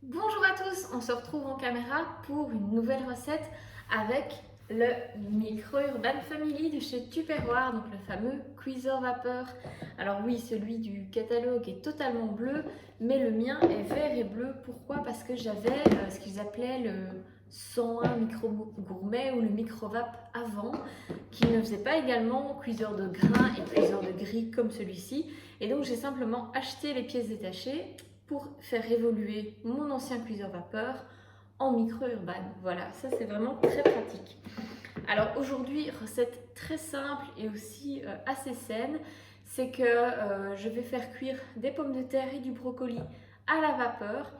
Bonjour à tous, on se retrouve en caméra pour une nouvelle recette avec le Micro Urban Family de chez Tupperware, donc le fameux cuiseur vapeur. Alors oui, celui du catalogue est totalement bleu, mais le mien est vert et bleu. Pourquoi? Parce que j'avais ce qu'ils appelaient le 101 micro gourmet ou le micro vap avant, qui ne faisait pas également cuiseur de grains et cuiseur de grille comme celui-ci. Et donc j'ai simplement acheté les pièces détachées pour faire évoluer mon ancien cuiseur vapeur en micro-urbaine. Voilà, ça c'est vraiment très pratique. Alors aujourd'hui, recette très simple et aussi assez saine, c'est que je vais faire cuire des pommes de terre et du brocoli à la vapeur.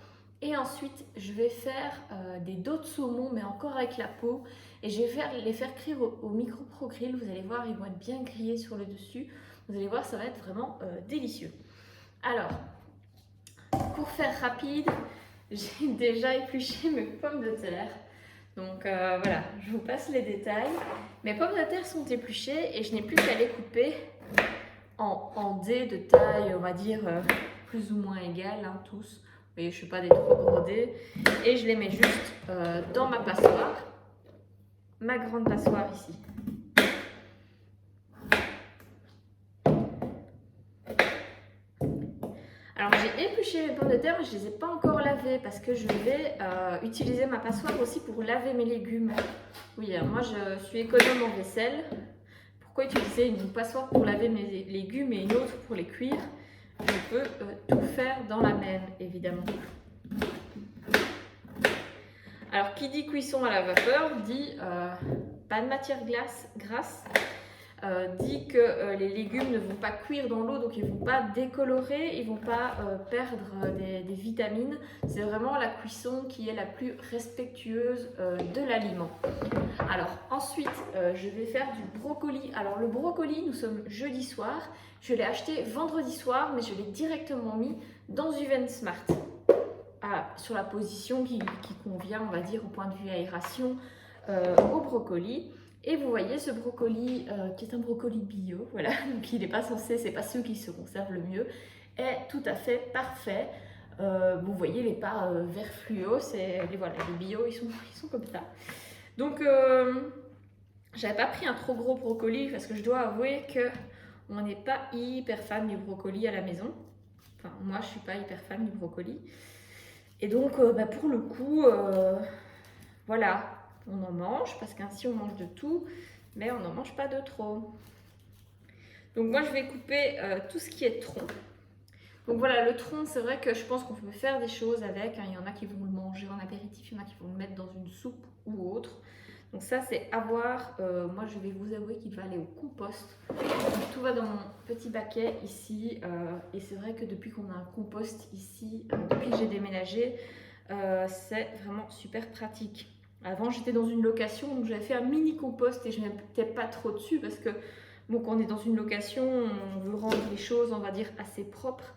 Et ensuite, je vais faire des dos de saumon, mais encore avec la peau. Et je vais les faire cuire au micro-pro grill. Vous allez voir, ils vont être bien grillés sur le dessus. Vous allez voir, ça va être vraiment délicieux. Alors, pour faire rapide, j'ai déjà épluché mes pommes de terre. Donc voilà, je vous passe les détails. Mes pommes de terre sont épluchées et je n'ai plus qu'à les couper en dés de taille, on va dire, plus ou moins égale, hein, tous. Vous voyez, je ne fais pas des trop gros dés. Et je les mets juste dans ma passoire, ma grande passoire ici. Alors j'ai épluché mes pommes de terre, mais je ne les ai pas encore lavées parce que je vais utiliser ma passoire aussi pour laver mes légumes. Oui, moi je suis économe en vaisselle. Pourquoi utiliser une passoire pour laver mes légumes et une autre pour les cuire? Je peux tout faire dans la même, évidemment. Alors qui dit cuisson à la vapeur dit pas de matière grasse. Dit que les légumes ne vont pas cuire dans l'eau, donc ils ne vont pas décolorer, ils ne vont pas perdre des vitamines. C'est vraiment la cuisson qui est la plus respectueuse de l'aliment. Alors ensuite, je vais faire du brocoli. Alors le brocoli, nous sommes jeudi soir. Je l'ai acheté vendredi soir, mais je l'ai directement mis dans Uven Smart. Sur la position qui convient, on va dire, au point de vue aération au brocoli. Et vous voyez ce brocoli qui est un brocoli bio, voilà, donc il n'est pas censé, c'est pas ceux qui se conservent le mieux, est tout à fait parfait. Vous voyez les pas vert fluo, voilà, les bio, ils sont comme ça. Donc j'avais pas pris un trop gros brocoli parce que je dois avouer que on n'est pas hyper fan du brocoli à la maison. Enfin, moi je suis pas hyper fan du brocoli. Et donc pour le coup, voilà, on en mange parce qu'ainsi on mange de tout, mais on n'en mange pas de trop. Donc moi je vais couper tout ce qui est tronc. Donc voilà, le tronc, c'est vrai que je pense qu'on peut faire des choses avec, hein. Il y en a qui vont le manger en apéritif, il y en a qui vont le mettre dans une soupe ou autre. Donc ça c'est à voir. Moi je vais vous avouer qu'il va aller au compost. Donc, tout va dans mon petit baquet ici. Et c'est vrai que depuis qu'on a un compost ici, depuis que j'ai déménagé, c'est vraiment super pratique. Avant j'étais dans une location, donc j'avais fait un mini compost et je ne mettais pas trop dessus parce que bon, quand on est dans une location, on veut rendre les choses, on va dire, assez propres.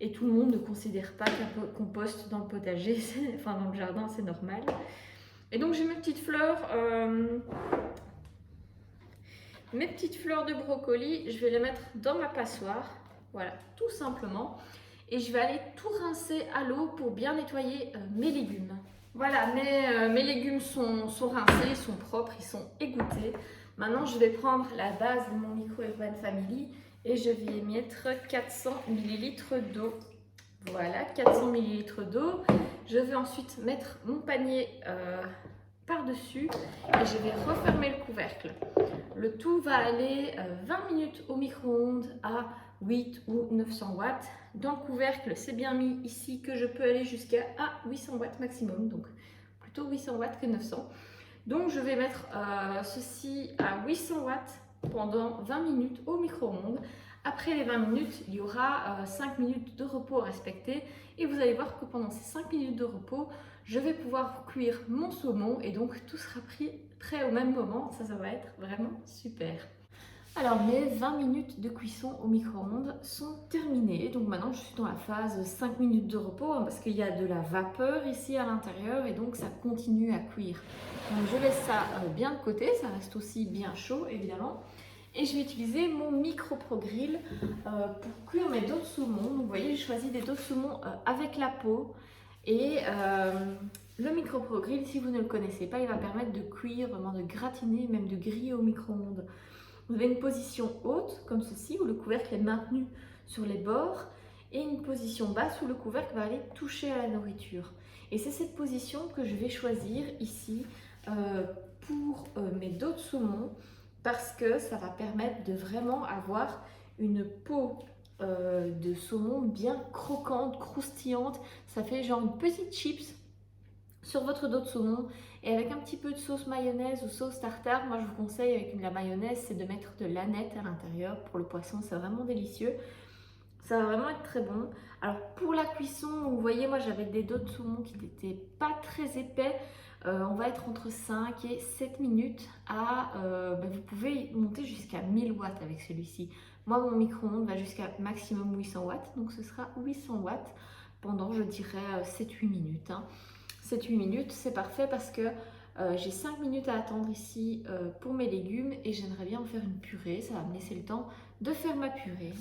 Et tout le monde ne considère pas qu'un compost dans le potager, enfin dans le jardin, c'est normal. Et donc j'ai mes petites fleurs de brocoli, je vais les mettre dans ma passoire, voilà, tout simplement. Et je vais aller tout rincer à l'eau pour bien nettoyer mes légumes. Voilà, mes légumes sont rincés, ils sont propres, ils sont égouttés. Maintenant, je vais prendre la base de mon Micro Urban Family et je vais y mettre 400 ml d'eau. Voilà, 400 ml d'eau. Je vais ensuite mettre mon panier par-dessus et je vais refermer le couvercle. Le tout va aller 20 minutes au micro-ondes à 8 ou 900 watts. Dans le couvercle, c'est bien mis ici que je peux aller jusqu'à 800 watts maximum, donc plutôt 800 watts que 900. Donc je vais mettre ceci à 800 watts pendant 20 minutes au micro-ondes. Après les 20 minutes, il y aura 5 minutes de repos à respecter et vous allez voir que pendant ces 5 minutes de repos, je vais pouvoir cuire mon saumon et donc tout sera prêt au même moment. Ça va être vraiment super. Alors mes 20 minutes de cuisson au micro-ondes sont terminées. Donc maintenant je suis dans la phase 5 minutes de repos hein, parce qu'il y a de la vapeur ici à l'intérieur et donc ça continue à cuire. Donc je laisse ça bien de côté, ça reste aussi bien chaud évidemment. Et je vais utiliser mon micro pro grill pour cuire mes dos de saumon. Donc vous voyez, j'ai choisi des dos de saumon avec la peau. Et le micro-pro grill, si vous ne le connaissez pas, il va permettre de cuire, vraiment de gratiner, même de griller au micro-ondes. Vous avez une position haute, comme ceci, où le couvercle est maintenu sur les bords, et une position basse où le couvercle va aller toucher à la nourriture. Et c'est cette position que je vais choisir ici pour mes dos de saumon, parce que ça va permettre de vraiment avoir une peau de saumon bien croquante, croustillante. Ça fait genre une petite chips sur votre dos de saumon, et avec un petit peu de sauce mayonnaise ou sauce tartare. Moi je vous conseille avec de la mayonnaise, c'est de mettre de l'aneth à l'intérieur pour le poisson, c'est vraiment délicieux. Ça va vraiment être très bon. Alors pour la cuisson, vous voyez, moi j'avais des dos de saumon qui n'étaient pas très épais. On va être entre 5 et 7 minutes vous pouvez monter jusqu'à 1000 watts avec celui-ci. Moi mon micro-ondes va jusqu'à maximum 800 watts, donc ce sera 800 watts pendant je dirais 7-8 minutes. 7-8 minutes, c'est parfait parce que j'ai 5 minutes à attendre ici pour mes légumes et j'aimerais bien en faire une purée. Ça va me laisser le temps de faire ma purée.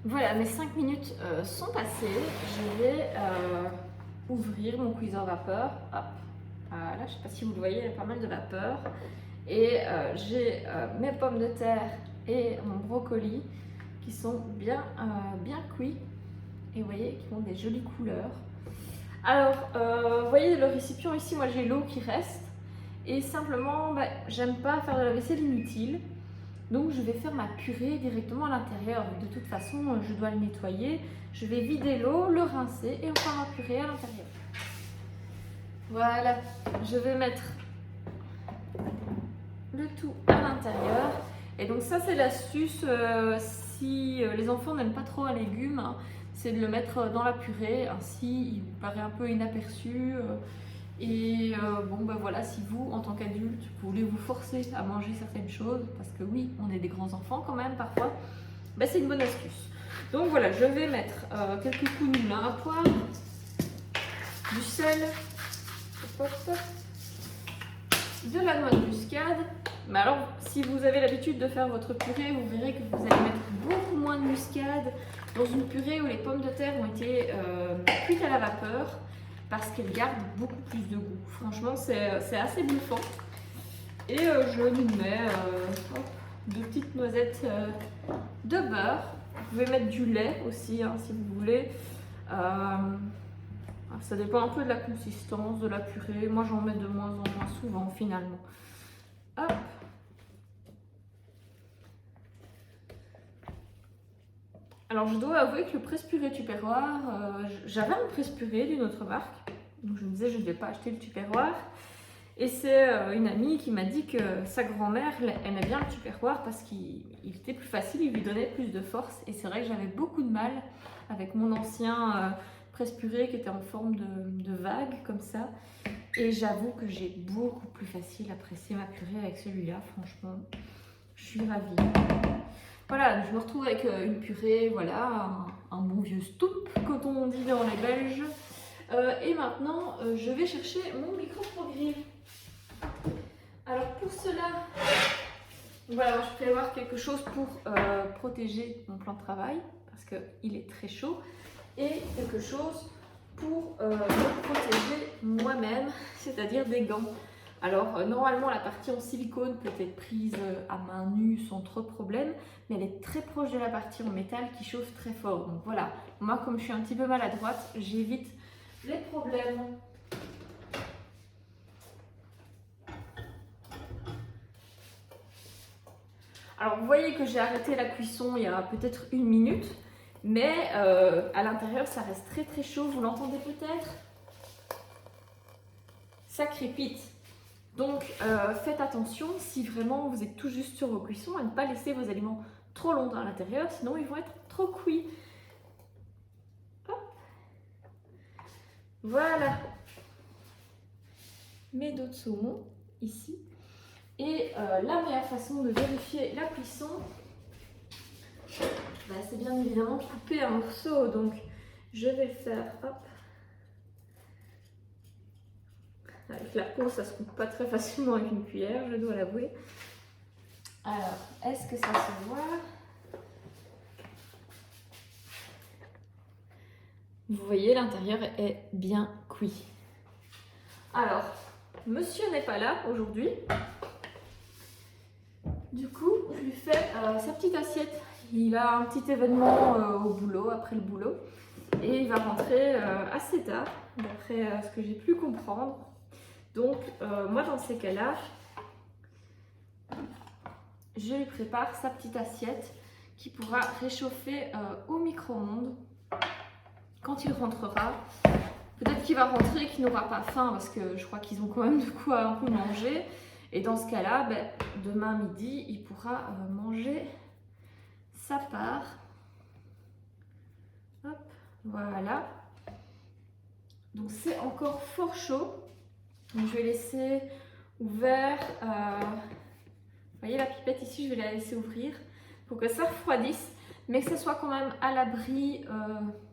Voilà, mes 5 minutes sont passées. Je vais ouvrir mon cuiseur vapeur. Hop, voilà, je ne sais pas si vous le voyez, il y a pas mal de vapeur. Et j'ai mes pommes de terre et mon brocoli qui sont bien cuits. Et vous voyez, qui ont des jolies couleurs. Alors, vous voyez le récipient ici, moi j'ai l'eau qui reste. Et simplement, j'aime pas faire de la vaisselle inutile. Donc je vais faire ma purée directement à l'intérieur. De toute façon, je dois le nettoyer. Je vais vider l'eau, le rincer et on fera ma purée à l'intérieur. Voilà, je vais mettre le tout à l'intérieur. Et donc ça c'est l'astuce si les enfants n'aiment pas trop un légume, hein, c'est de le mettre dans la purée, ainsi il paraît un peu inaperçu. Voilà, si vous, en tant qu'adulte, vous voulez vous forcer à manger certaines choses, parce que oui, on est des grands enfants quand même parfois, c'est une bonne astuce. Donc voilà, je vais mettre quelques coups de moulin à poivre, du sel, de la noix de muscade. Mais alors, si vous avez l'habitude de faire votre purée, vous verrez que vous allez mettre beaucoup moins de muscade dans une purée où les pommes de terre ont été cuites à la vapeur, parce qu'elles gardent beaucoup plus de goût. Franchement, c'est assez bluffant. Et je lui mets 2 petites noisettes de beurre. Vous pouvez mettre du lait aussi, hein, si vous voulez. Ça dépend un peu de la consistance de la purée. Moi, j'en mets de moins en moins souvent, finalement. Hop. Alors, je dois avouer que le presse-purée Tupperware, j'avais un presse-purée d'une autre marque. Donc, je me disais, je ne vais pas acheter le Tupperware. Et c'est une amie qui m'a dit que sa grand-mère aimait bien le Tupperware parce qu'il était plus facile, il lui donnait plus de force. Et c'est vrai que j'avais beaucoup de mal avec mon ancien presse-purée qui était en forme de vague, comme ça. Et j'avoue que j'ai beaucoup plus facile à presser ma purée avec celui-là, franchement. Je suis ravie. Voilà, je me retrouve avec une purée, voilà, un bon vieux stoup, quand on dit dans les Belges. Et maintenant, je vais chercher mon micro-pro-grill. Alors pour cela, voilà, je prévois quelque chose pour protéger mon plan de travail, parce qu'il est très chaud, et quelque chose pour me protéger moi-même, c'est-à-dire des gants. Alors normalement la partie en silicone peut être prise à main nue sans trop de problème, mais elle est très proche de la partie en métal qui chauffe très fort. Donc voilà, moi comme je suis un petit peu maladroite, j'évite les problèmes. Alors vous voyez que j'ai arrêté la cuisson il y a peut-être 1 minute, mais à l'intérieur ça reste très très chaud, vous l'entendez peut-être? Ça crépite. Donc faites attention si vraiment vous êtes tout juste sur vos cuissons à ne pas laisser vos aliments trop longtemps à l'intérieur, sinon ils vont être trop cuits. Hop. Voilà mes dos de saumon ici. Et la meilleure façon de vérifier la cuisson, c'est bien évidemment couper un morceau. Donc je vais le faire, hop. Avec la peau, ça se coupe pas très facilement avec une cuillère, je dois l'avouer. Alors, est-ce que ça se voit? Vous voyez, l'intérieur est bien cuit. Alors, monsieur n'est pas là aujourd'hui. Du coup, je lui fais sa petite assiette. Il a un petit événement au boulot, après le boulot. Et il va rentrer assez tard, d'après ce que j'ai pu comprendre. Donc, moi, dans ces cas-là, je lui prépare sa petite assiette qui pourra réchauffer au micro-ondes quand il rentrera. Peut-être qu'il va rentrer et qu'il n'aura pas faim parce que je crois qu'ils ont quand même de quoi un peu manger. Et dans ce cas-là, ben, demain midi, il pourra manger sa part. Hop, voilà. Donc c'est encore fort chaud. Donc je vais laisser ouvert. Vous voyez la pipette ici, je vais la laisser ouvrir pour que ça refroidisse, mais que ça soit quand même à l'abri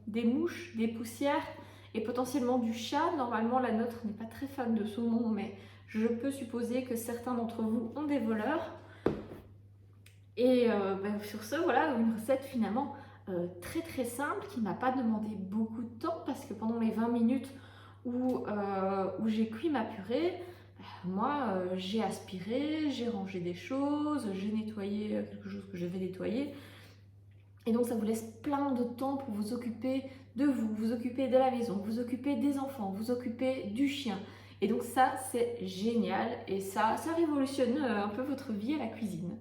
des mouches, des poussières et potentiellement du chat. Normalement, la nôtre n'est pas très fan de saumon, mais je peux supposer que certains d'entre vous ont des voleurs. Et ben, sur ce, voilà une recette finalement très très simple qui ne m'a pas demandé beaucoup de temps parce que pendant les 20 minutes où j'ai cuit ma purée, moi j'ai aspiré, j'ai rangé des choses, j'ai nettoyé quelque chose que je vais nettoyer. Et donc ça vous laisse plein de temps pour vous occuper de vous, vous occuper de la maison, vous occuper des enfants, vous occuper du chien. Et donc ça c'est génial et ça révolutionne un peu votre vie à la cuisine.